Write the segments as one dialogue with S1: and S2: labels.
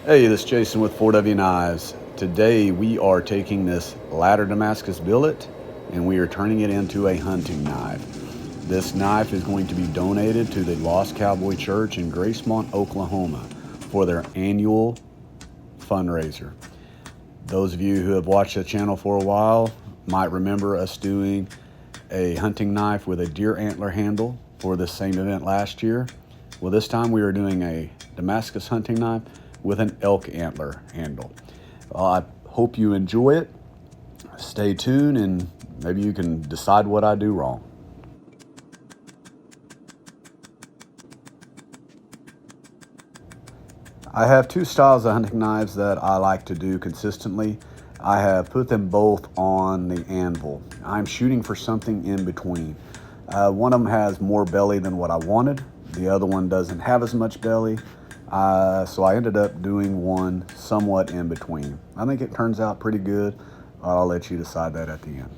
S1: Hey, this is Jason with 4W Knives. Today we are taking this ladder Damascus billet and we are turning it into a hunting knife. This knife is going to be donated to the Lost Cowboy Church in Gracemont, Oklahoma for their annual fundraiser. Those of you who have watched the channel for a while might remember us doing a hunting knife with a deer antler handle for this same event last year. Well, this time we are doing a Damascus hunting knife with an elk antler handle. I hope you enjoy it. Stay tuned and maybe you can decide what I do wrong. I have two styles of hunting knives that I like to do consistently. I have put them both on the anvil. I'm shooting for something in between. One of them has more belly than what I wanted. The other one doesn't have as much belly. So I ended up doing one somewhat in between. I think it turns out pretty good. I'll let you decide that at the end.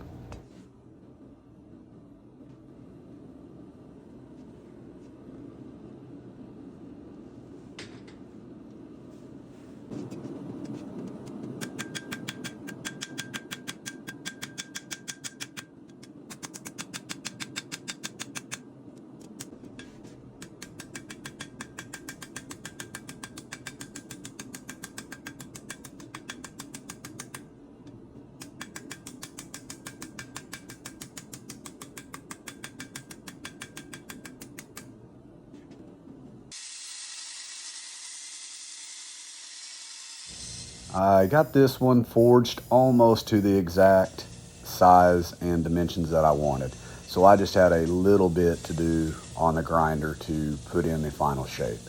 S1: I got this one forged almost to the exact size and dimensions that I wanted. So I just had a little bit to do on the grinder to put in the final shape.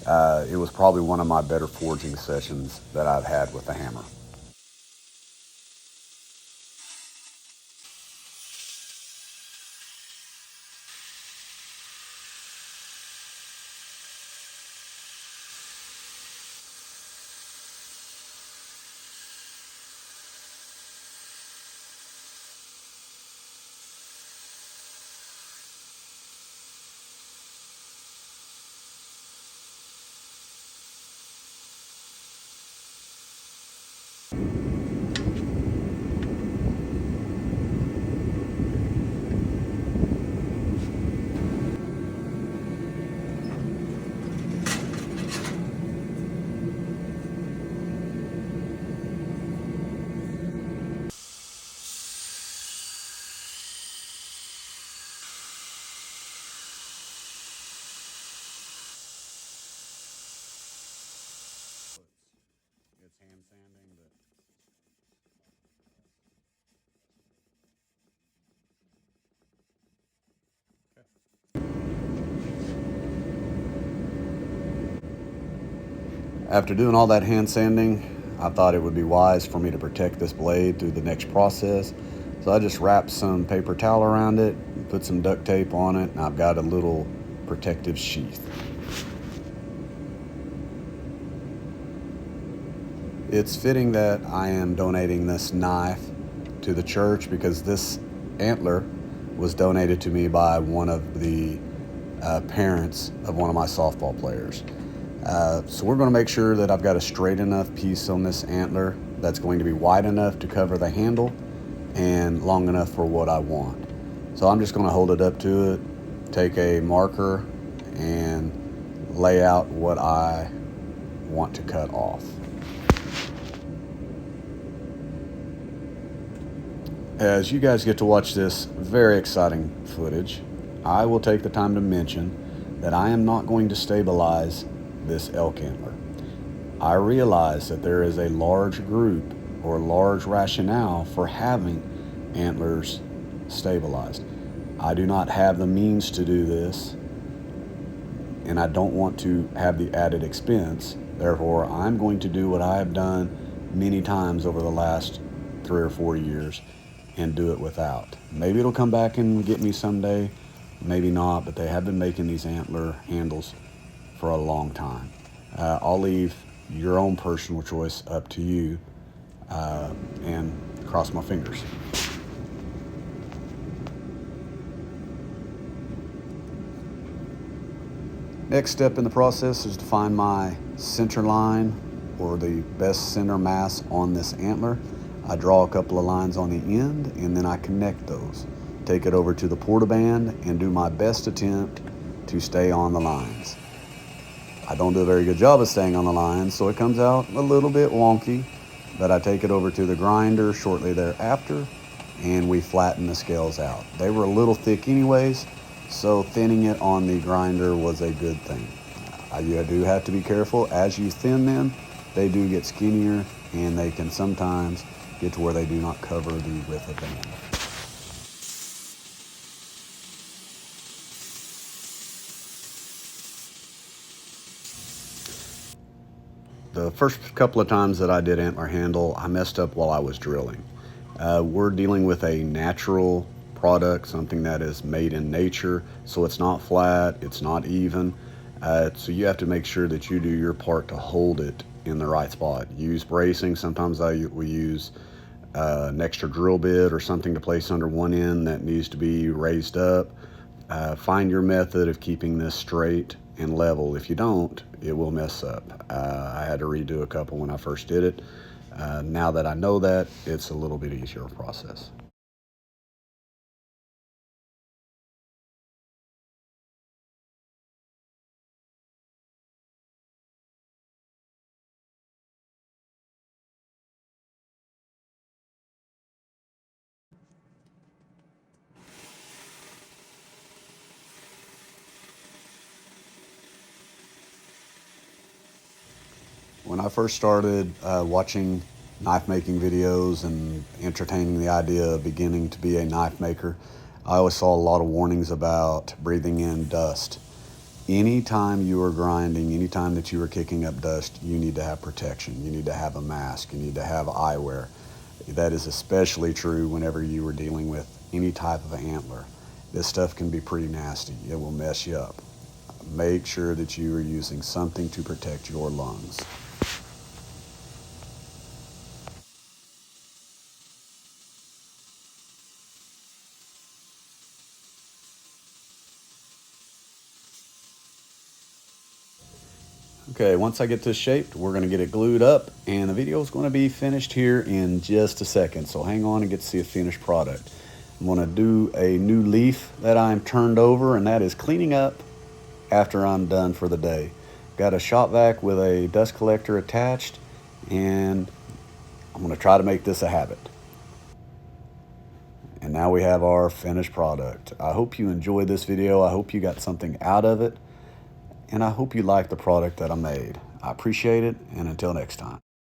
S1: It was probably one of my better forging sessions that I've had with the hammer. It's hand sanding, but after doing all that hand sanding, I thought it would be wise for me to protect this blade through the next process. So I just wrapped some paper towel around it, put some duct tape on it, and I've got a little protective sheath. It's fitting that I am donating this knife to the church because this antler was donated to me by one of the parents of one of my softball players. So we're going to make sure that I've got a straight enough piece on this antler that's going to be wide enough to cover the handle and long enough for what I want. So I'm just going to hold it up to it, take a marker, and lay out what I want to cut off. As you guys get to watch this very exciting footage, I will take the time to mention that I am not going to stabilize this elk antler. I realize that there is a large group or large rationale for having antlers stabilized. I do not have the means to do this, and I don't want to have the added expense. Therefore, I'm going to do what I have done many times over the last 3 or 4 years and do it without. Maybe it'll come back and get me someday, maybe not, but they have been making these antler handles for a long time. I'll leave your own personal choice up to you, and cross my fingers. Next step in the process is to find my center line or the best center mass on this antler. I draw a couple of lines on the end and then I connect those. Take it over to the portaband and do my best attempt to stay on the lines. I don't do a very good job of staying on the lines, so it comes out a little bit wonky, but I take it over to the grinder shortly thereafter and we flatten the scales out. They were a little thick anyways, so thinning it on the grinder was a good thing. You do have to be careful. As you thin them, they do get skinnier and they can sometimes get to where they do not cover the width of band. The first couple of times that I did antler handle, I messed up while I was drilling. We're dealing with a natural product, something that is made in nature, so it's not flat, it's not even. So you have to make sure that you do your part to hold it in the right spot. Use bracing. Sometimes we use an extra drill bit or something to place under one end that needs to be raised up. Find your method of keeping this straight and level. If you don't, it will mess up. I had to redo a couple when I first did it. Now that I know that, it's a little bit easier process. When I first started watching knife making videos and entertaining the idea of beginning to be a knife maker, I always saw a lot of warnings about breathing in dust. Anytime you are grinding, anytime that you are kicking up dust, you need to have protection. You need to have a mask. You need to have eyewear. That is especially true whenever you are dealing with any type of antler. This stuff can be pretty nasty. It will mess you up. Make sure that you are using something to protect your lungs. Okay, once I get this shaped, we're going to get it glued up, and the video is going to be finished here in just a second, so hang on and get to see a finished product. I'm going to do a new leaf that I'm turned over, and that is cleaning up after I'm done for the day. Got a shop vac with a dust collector attached, and I'm going to try to make this a habit. And now we have our finished product. I hope you enjoyed this video. I hope you got something out of it. And I hope you like the product that I made. I appreciate it, and until next time.